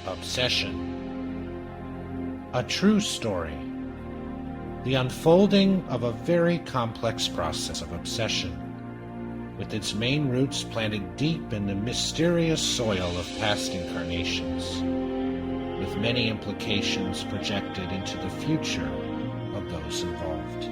Obsession. A true story. The unfolding of a very complex process of obsession, with its main roots planted deep in the mysterious soil of past incarnations, with many implications projected into the future of those involved.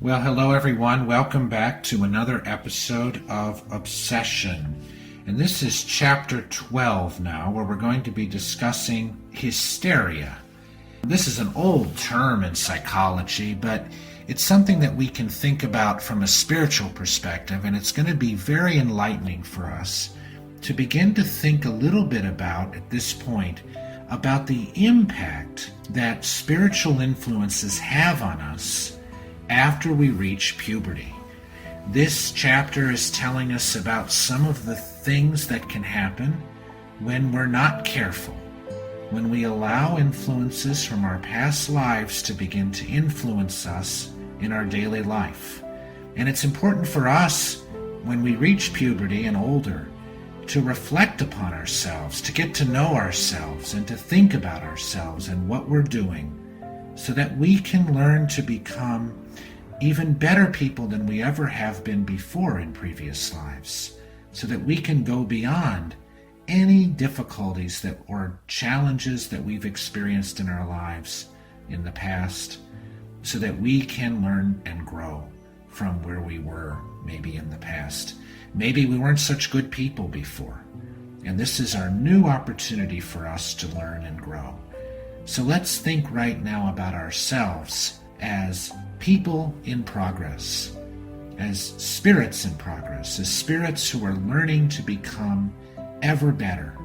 Well, hello everyone. Welcome back to another episode of Obsession. And this is chapter 12 now, where we're going to be discussing hysteria. This is an old term in psychology, but it's something that we can think about from a spiritual perspective, and it's going to be very enlightening for us to begin to think a little bit about, at this point, about the impact that spiritual influences have on us after we reach puberty. This chapter is telling us about some of the things that can happen when we're not careful, when we allow influences from our past lives to begin to influence us in our daily life. And it's important for us, when we reach puberty and older, to reflect upon ourselves, to get to know ourselves, and to think about ourselves and what we're doing, so that we can learn to become even better people than we ever have been before in previous lives, so that we can go beyond any difficulties or challenges that we've experienced in our lives in the past, so that we can learn and grow from where we were maybe in the past. Maybe we weren't such good people before, and this is our new opportunity for us to learn and grow. So let's think right now about ourselves as people in progress, as spirits in progress, as spirits who are learning to become ever better,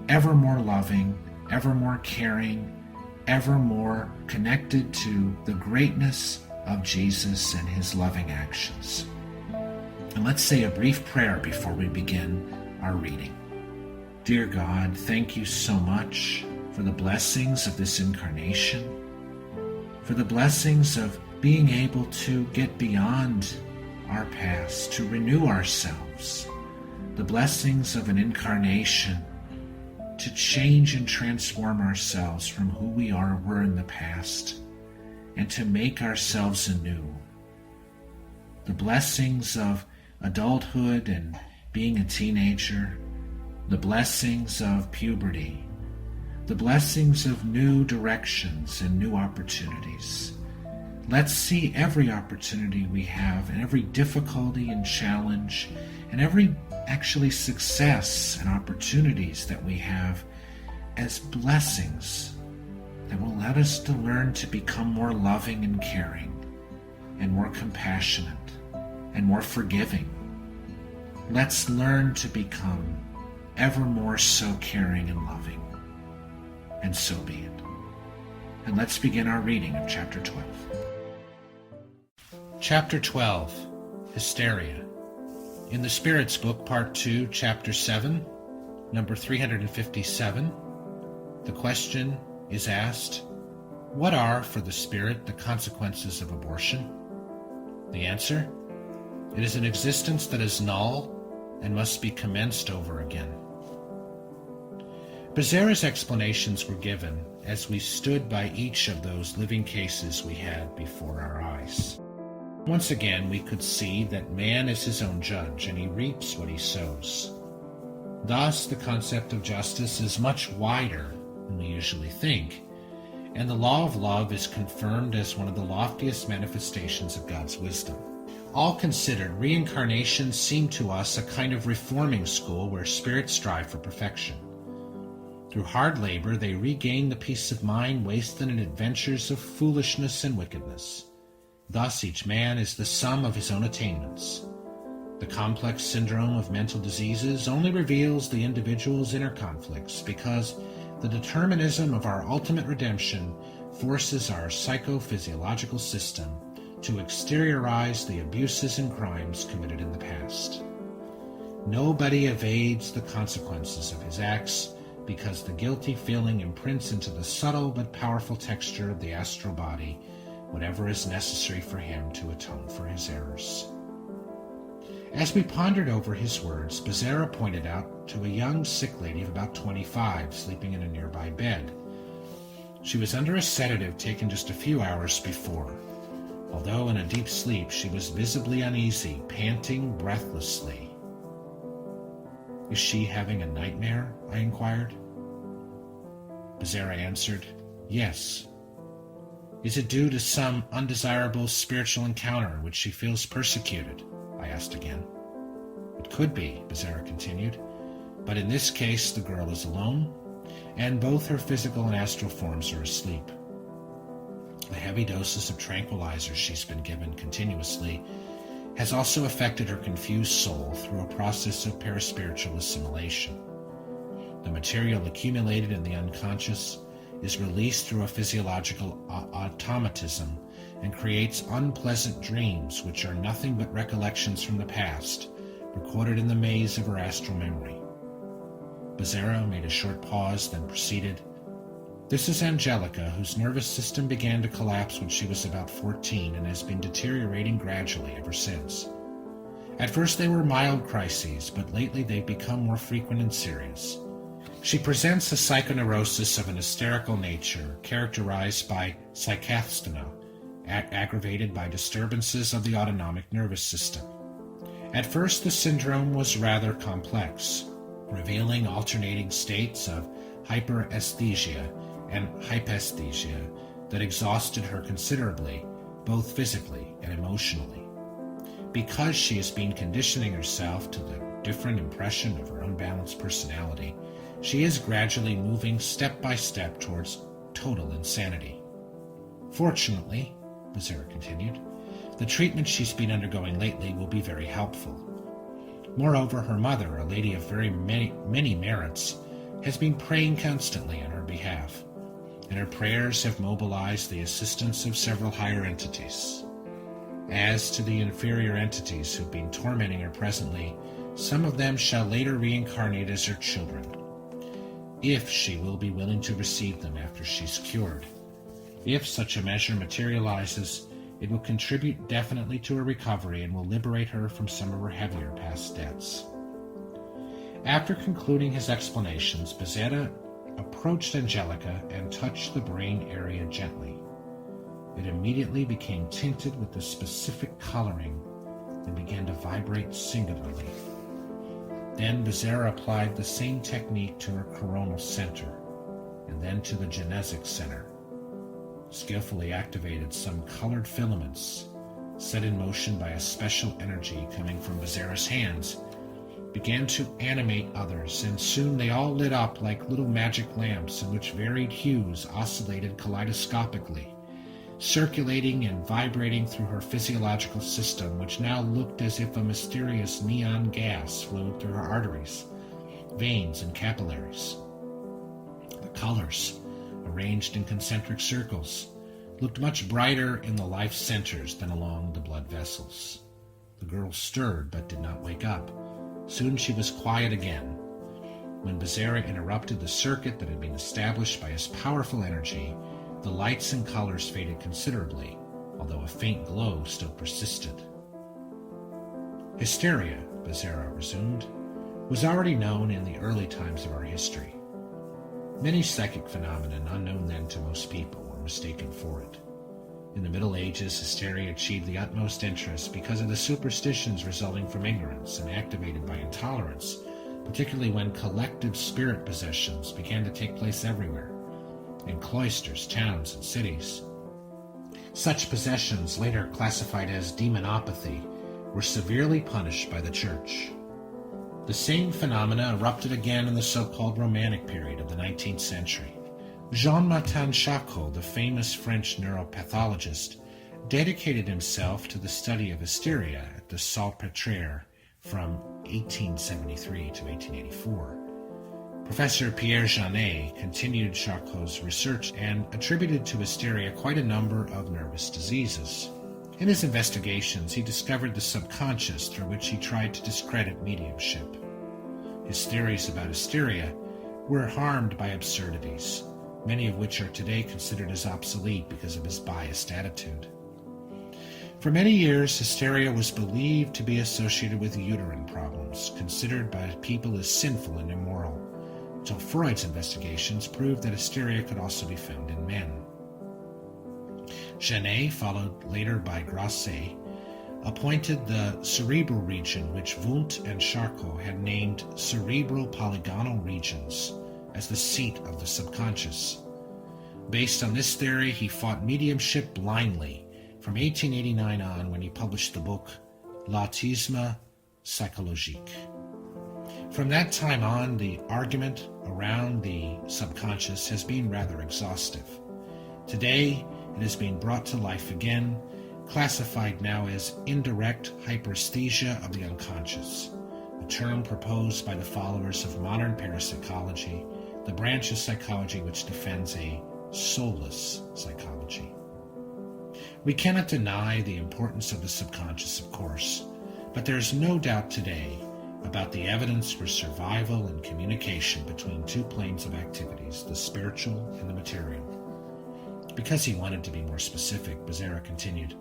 ever more loving, ever more caring, ever more connected to the greatness of Jesus and his loving actions. And let's say a brief prayer before we begin our reading. Dear God, thank you so much for the blessings of this incarnation, for the blessings of being able to get beyond our past, to renew ourselves, the blessings of an incarnation to change and transform ourselves from who we were in the past, and to make ourselves anew. The blessings of adulthood and being a teenager, the blessings of puberty, the blessings of new directions and new opportunities. Let's see every opportunity we have, and every difficulty and challenge, and every actually success and opportunities that we have as blessings that will let us to learn to become more loving and caring, and more compassionate, and more forgiving. Let's learn to become ever more so caring and loving. And so be it. And let's begin our reading of chapter 12. Chapter 12, Hysteria. In the Spirit's Book, Part 2, Chapter 7, number 357, the question is asked, what are, for the Spirit, the consequences of abortion? The answer, it is an existence that is null and must be commenced over again. Becerra's explanations were given as we stood by each of those living cases we had before our eyes. Once again, we could see that man is his own judge, and he reaps what he sows. Thus, the concept of justice is much wider than we usually think, and the law of love is confirmed as one of the loftiest manifestations of God's wisdom. All considered, reincarnation seemed to us a kind of reforming school where spirits strive for perfection. Through hard labor, they regain the peace of mind wasted in adventures of foolishness and wickedness. Thus, each man is the sum of his own attainments. The complex syndrome of mental diseases only reveals the individual's inner conflicts, because the determinism of our ultimate redemption forces our psychophysiological system to exteriorize the abuses and crimes committed in the past. Nobody evades the consequences of his acts because the guilty feeling imprints into the subtle but powerful texture of the astral body whatever is necessary for him to atone for his errors. As we pondered over his words, Becerra pointed out to a young sick lady of about 25 sleeping in a nearby bed. She was under a sedative taken just a few hours before. Although in a deep sleep, she was visibly uneasy, panting breathlessly. "Is she having a nightmare?" I inquired. Becerra answered, "Yes." "Is it due to some undesirable spiritual encounter in which she feels persecuted?" I asked again. "It could be," Becerra continued, "but in this case the girl is alone, and both her physical and astral forms are asleep. The heavy doses of tranquilizers she's been given continuously has also affected her confused soul through a process of paraspiritual assimilation. The material accumulated in the unconscious is released through a physiological automatism and creates unpleasant dreams which are nothing but recollections from the past, recorded in the maze of her astral memory." Becerra made a short pause, then proceeded, "This is Angelica, whose nervous system began to collapse when she was about 14 and has been deteriorating gradually ever since. At first they were mild crises, but lately they've become more frequent and serious. She presents a psychoneurosis of an hysterical nature, characterized by psychasthenia, aggravated by disturbances of the autonomic nervous system. At first the syndrome was rather complex, revealing alternating states of hyperesthesia and hypesthesia that exhausted her considerably, both physically and emotionally. Because she has been conditioning herself to the different impression of her unbalanced personality, she is gradually moving step by step towards total insanity. Fortunately," Becerra continued, "the treatment she's been undergoing lately will be very helpful. Moreover, her mother, a lady of very many merits, has been praying constantly on her behalf, and her prayers have mobilized the assistance of several higher entities. As to the inferior entities who've been tormenting her presently, some of them shall later reincarnate as her children, if she will be willing to receive them after she's cured. If such a measure materializes, it will contribute definitely to her recovery and will liberate her from some of her heavier past debts." After concluding his explanations, Becerra approached Angelica and touched the brain area gently. It immediately became tinted with the specific coloring and began to vibrate singularly. Then Becerra applied the same technique to her coronal center, and then to the genesic center. Skillfully activated some colored filaments, set in motion by a special energy coming from Becerra's hands, began to animate others, and soon they all lit up like little magic lamps in which varied hues oscillated kaleidoscopically, circulating and vibrating through her physiological system, which now looked as if a mysterious neon gas flowed through her arteries, veins, and capillaries. The colors, arranged in concentric circles, looked much brighter in the life centers than along the blood vessels. The girl stirred but did not wake up. Soon she was quiet again. When Becerra interrupted the circuit that had been established by his powerful energy, the lights and colors faded considerably, although a faint glow still persisted. Hysteria, Becerra resumed, was already known in the early times of our history. Many psychic phenomena unknown then to most people were mistaken for it. In the Middle Ages, hysteria achieved the utmost interest because of the superstitions resulting from ignorance and activated by intolerance, particularly when collective spirit possessions began to take place everywhere, in cloisters, towns, and cities. Such possessions, later classified as demonopathy, were severely punished by the Church. The same phenomena erupted again in the so-called Romantic period of the 19th century. Jean-Martin Charcot, the famous French neuropathologist, dedicated himself to the study of hysteria at the Salpêtrière from 1873 to 1884. Professor Pierre Janet continued Charcot's research and attributed to hysteria quite a number of nervous diseases. In his investigations, he discovered the subconscious through which he tried to discredit mediumship. His theories about hysteria were harmed by absurdities, many of which are today considered as obsolete because of his biased attitude. For many years, hysteria was believed to be associated with uterine problems, considered by people as sinful and immoral, until Freud's investigations proved that hysteria could also be found in men. Janet, followed later by Grasset, appointed the cerebral region which Wundt and Charcot had named cerebral polygonal regions as the seat of the subconscious. Based on this theory, he fought mediumship blindly from 1889 on, when he published the book L'autisme psychologique. From that time on, the argument around the subconscious has been rather exhaustive. Today, it is being brought to life again, classified now as indirect hyperesthesia of the unconscious, a term proposed by the followers of modern parapsychology, the branch of psychology which defends a soulless psychology. We cannot deny the importance of the subconscious, of course, but there is no doubt today about the evidence for survival and communication between two planes of activities, the spiritual and the material. Because he wanted to be more specific, Becerra continued,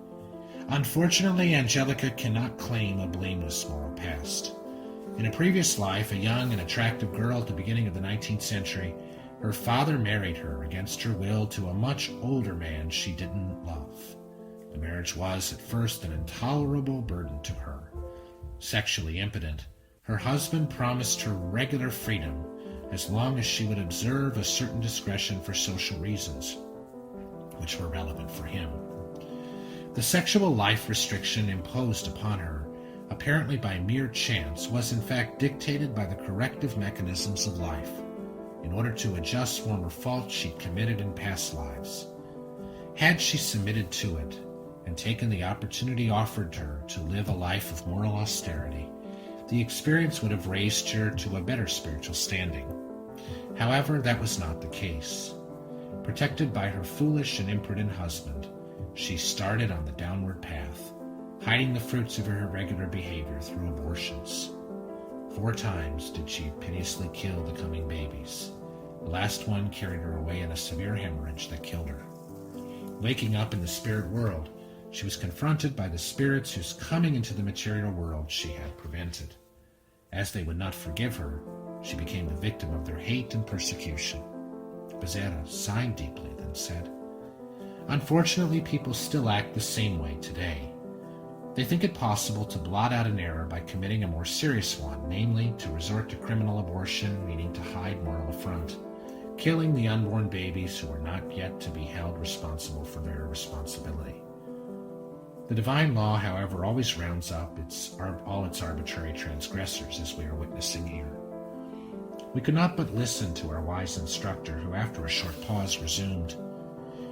"Unfortunately, Angelica cannot claim a blameless moral past. In a previous life, a young and attractive girl at the beginning of the 19th century, her father married her against her will to a much older man she didn't love. The marriage was, at first, an intolerable burden to her. Sexually impotent, her husband promised her regular freedom as long as she would observe a certain discretion for social reasons, which were relevant for him. The sexual life restriction imposed upon her, apparently by mere chance, was in fact dictated by the corrective mechanisms of life, in order to adjust former faults she'd committed in past lives. Had she submitted to it, and taken the opportunity offered her to live a life of moral austerity, the experience would have raised her to a better spiritual standing. However, that was not the case. Protected by her foolish and imprudent husband, she started on the downward path, hiding the fruits of her irregular behavior through abortions. 4 times did she piteously kill the coming babies. The last one carried her away in a severe hemorrhage that killed her. Waking up in the spirit world, she was confronted by the spirits whose coming into the material world she had prevented. As they would not forgive her, she became the victim of their hate and persecution." Becerra sighed deeply, then said, "Unfortunately, people still act the same way today. They think it possible to blot out an error by committing a more serious one, namely, to resort to criminal abortion, meaning to hide moral affront, killing the unborn babies who are not yet to be held responsible for their irresponsibility. The divine law, however, always rounds up all its arbitrary transgressors, as we are witnessing here." We could not but listen to our wise instructor, who after a short pause resumed,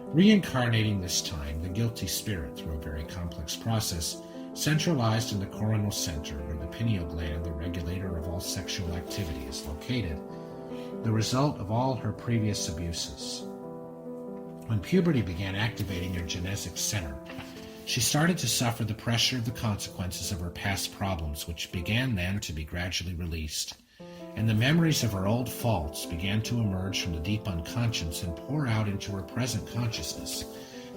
"Reincarnating this time, the guilty spirit, through a very complex process, centralized in the coronal center, where the pineal gland, the regulator of all sexual activity, is located, the result of all her previous abuses. When puberty began activating her genetic center, she started to suffer the pressure of the consequences of her past problems, which began then to be gradually released, and the memories of her old faults began to emerge from the deep unconscious and pour out into her present consciousness,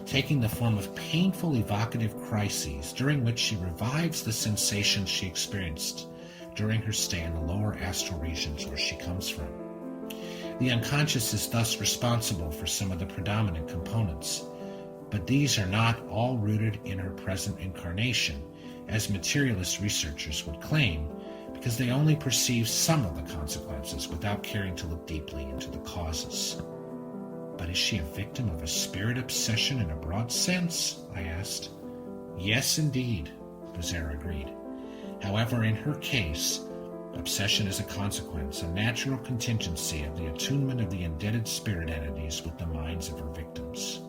taking the form of painful evocative crises, during which she revives the sensations she experienced during her stay in the lower astral regions where she comes from. The unconscious is thus responsible for some of the predominant components, but these are not all rooted in her present incarnation, as materialist researchers would claim, because they only perceive some of the consequences without caring to look deeply into the causes." "But is she a victim of a spirit obsession in a broad sense?" I asked. "Yes, indeed," Becerra agreed. "However, in her case, obsession is a consequence, a natural contingency of the attunement of the indebted spirit entities with the minds of her victims.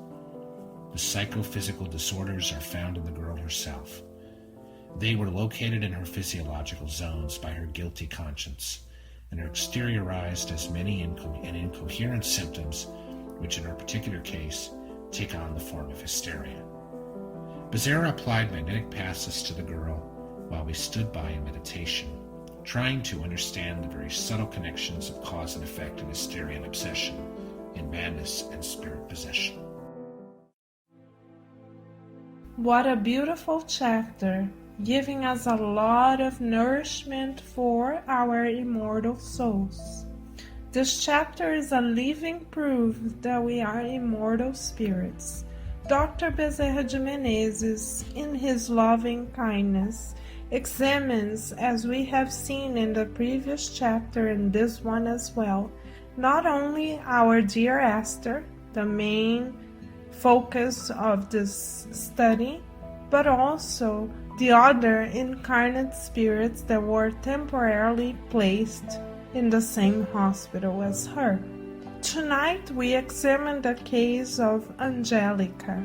The psychophysical disorders are found in the girl herself. They were located in her physiological zones by her guilty conscience, and are exteriorized as many and incoherent symptoms, which in her particular case take on the form of hysteria. Becerra applied magnetic passes to the girl while we stood by in meditation, trying to understand the very subtle connections of cause and effect in hysteria and obsession, in madness and spirit possession. What a beautiful chapter, giving us a lot of nourishment for our immortal souls. This chapter is a living proof that we are immortal spirits. Dr. Bezerra de Menezes, in his loving kindness, examines, as we have seen in the previous chapter and this one as well, not only our dear Esther, the main focus of this study, but also the other incarnate spirits that were temporarily placed in the same hospital as her. Tonight we examine the case of Angelica.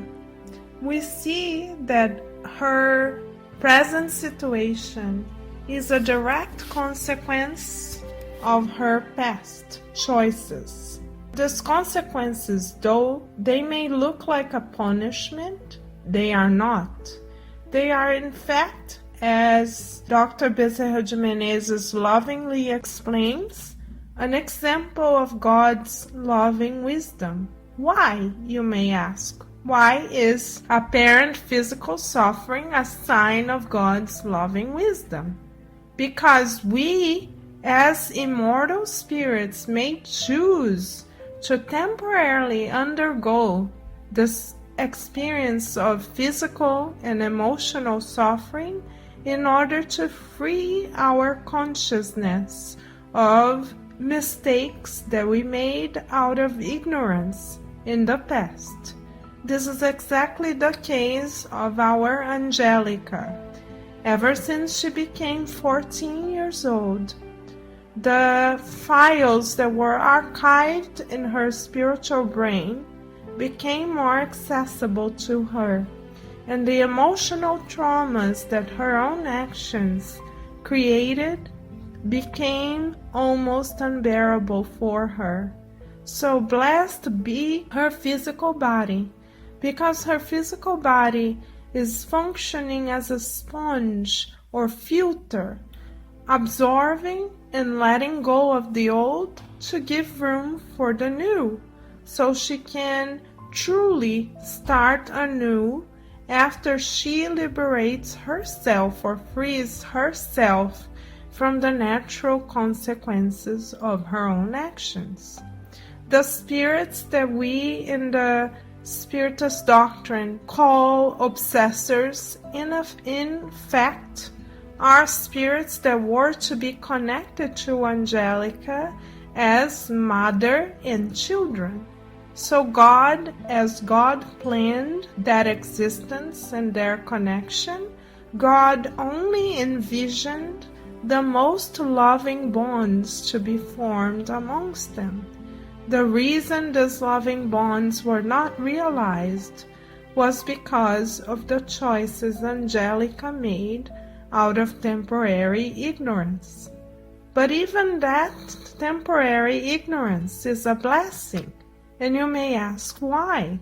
We see that her present situation is a direct consequence of her past choices. These consequences, though they may look like a punishment, they are not. They are in fact, as Dr. Bezerra de Menezes lovingly explains, an example of God's loving wisdom. Why, you may ask? Why is apparent physical suffering a sign of God's loving wisdom? Because we, as immortal spirits, may choose to temporarily undergo this experience of physical and emotional suffering in order to free our consciousness of mistakes that we made out of ignorance in the past. This is exactly the case of our Angelica. Ever since she became 14 years old, the files that were archived in her spiritual brain became more accessible to her, and the emotional traumas that her own actions created became almost unbearable for her. So blessed be her physical body, because her physical body is functioning as a sponge or filter, absorbing and letting go of the old to give room for the new, so she can truly start anew after she liberates herself or frees herself from the natural consequences of her own actions. The spirits that we in the Spiritist doctrine call obsessors, in fact, are spirits that were to be connected to Angelica as mother and children. So God, as God planned that existence and their connection, God only envisioned the most loving bonds to be formed amongst them. The reason these loving bonds were not realized was because of the choices Angelica made out of temporary ignorance. But even that temporary ignorance is a blessing, and you may ask why.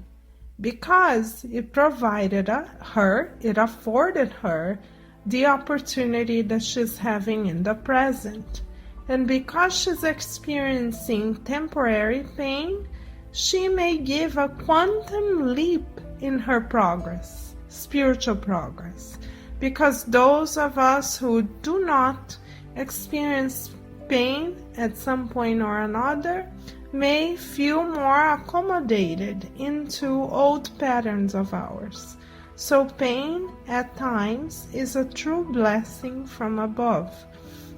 Because it provided her, it afforded her the opportunity that she's having in the present. And because she's experiencing temporary pain, she may give a quantum leap in her progress, spiritual progress. Because those of us who do not experience pain at some point or another may feel more accommodated into old patterns of ours. So pain at times is a true blessing from above.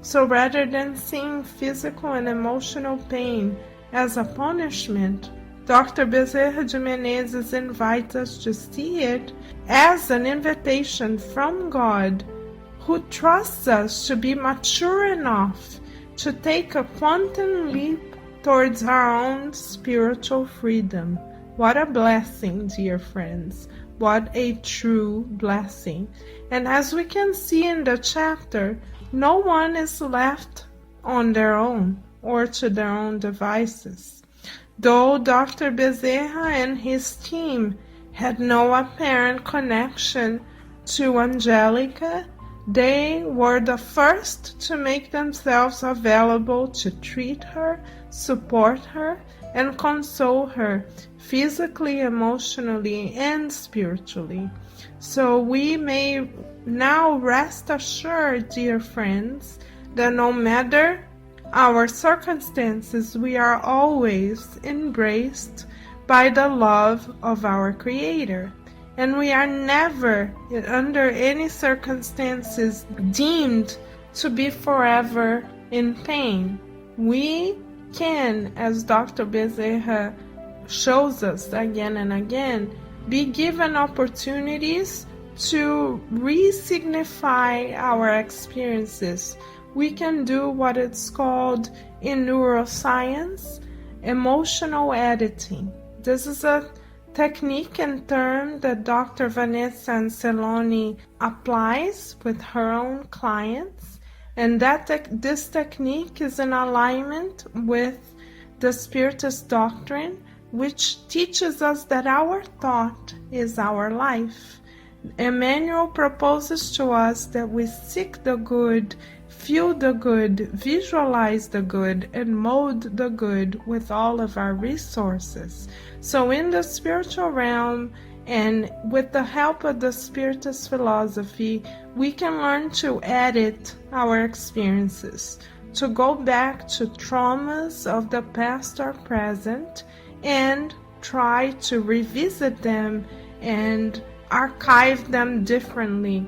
So rather than seeing physical and emotional pain as a punishment, Dr. Bezerra de Menezes invites us to see it as an invitation from God, who trusts us to be mature enough to take a quantum leap towards our own spiritual freedom. What a blessing, dear friends. What a true blessing. And as we can see in the chapter, no one is left on their own or to their own devices. Though Dr. Bezerra and his team had no apparent connection to Angelica, they were the first to make themselves available to treat her, support her, and console her physically, emotionally, and spiritually. So we may now rest assured, dear friends, that no matter our circumstances, we are always embraced by the love of our Creator, and we are never, under any circumstances, deemed to be forever in pain. We can, as Dr. Bezerra shows us again and again, be given opportunities to re-signify our experiences. We can do what it's called in neuroscience emotional editing. This is a technique and term that Dr. Vanessa Anceloni applies with her own clients, and this technique is in alignment with the Spiritist doctrine, which teaches us that our thought is our life. Emmanuel proposes to us that we seek the good, feel the good, visualize the good, and mold the good with all of our resources. So in the spiritual realm, and with the help of the Spiritist philosophy, we can learn to edit our experiences, to go back to traumas of the past or present, and try to revisit them and archive them differently.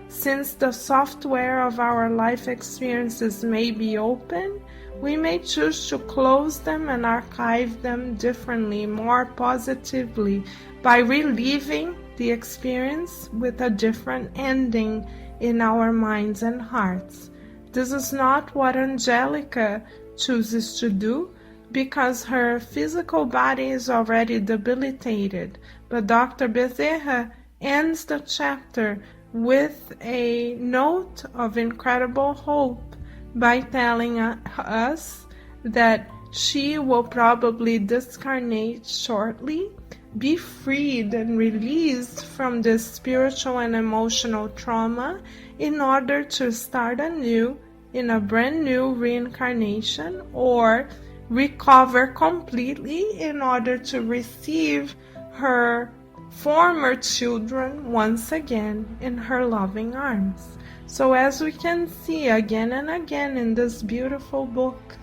Since the software of our life experiences may be open, we may choose to close them and archive them differently, more positively, by reliving the experience with a different ending in our minds and hearts. This is not what Angelica chooses to do, because her physical body is already debilitated. But Dr. Bezerra ends the chapter with a note of incredible hope by telling us that she will probably discarnate shortly, be freed and released from this spiritual and emotional trauma in order to start anew in a brand new reincarnation, or recover completely in order to receive her former children once again in her loving arms. So as we can see again and again in this beautiful book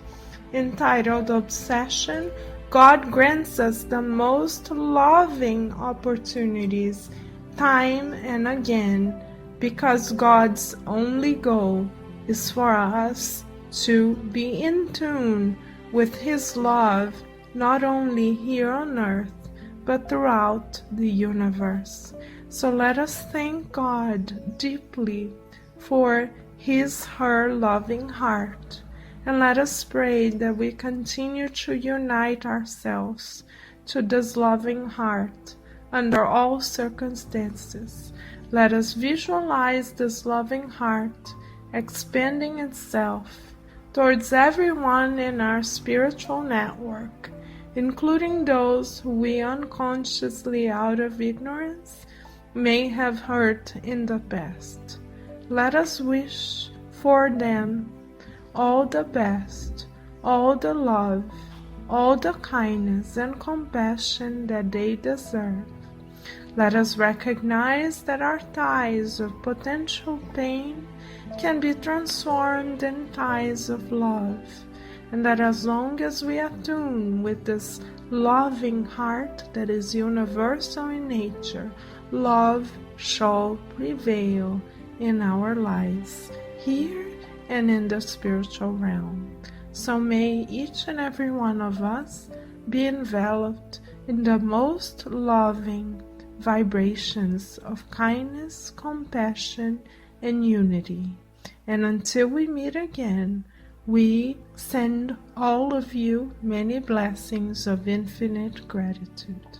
entitled Obsession, God grants us the most loving opportunities time and again, because God's only goal is for us to be in tune with His love, not only here on earth, but throughout the universe. So let us thank God deeply for her loving heart, and let us pray that we continue to unite ourselves to this loving heart under all circumstances. Let us visualize this loving heart expanding itself towards everyone in our spiritual network, including those who we unconsciously, out of ignorance, may have hurt in the past. Let us wish for them all the best, all the love, all the kindness and compassion that they deserve. Let us recognize that our ties of potential pain can be transformed in ties of love, and that as long as we attune with this loving heart that is universal in nature, love shall prevail in our lives, here and in the spiritual realm. So may each and every one of us be enveloped in the most loving vibrations of kindness, compassion, and unity. And until we meet again, we send all of you many blessings of infinite gratitude.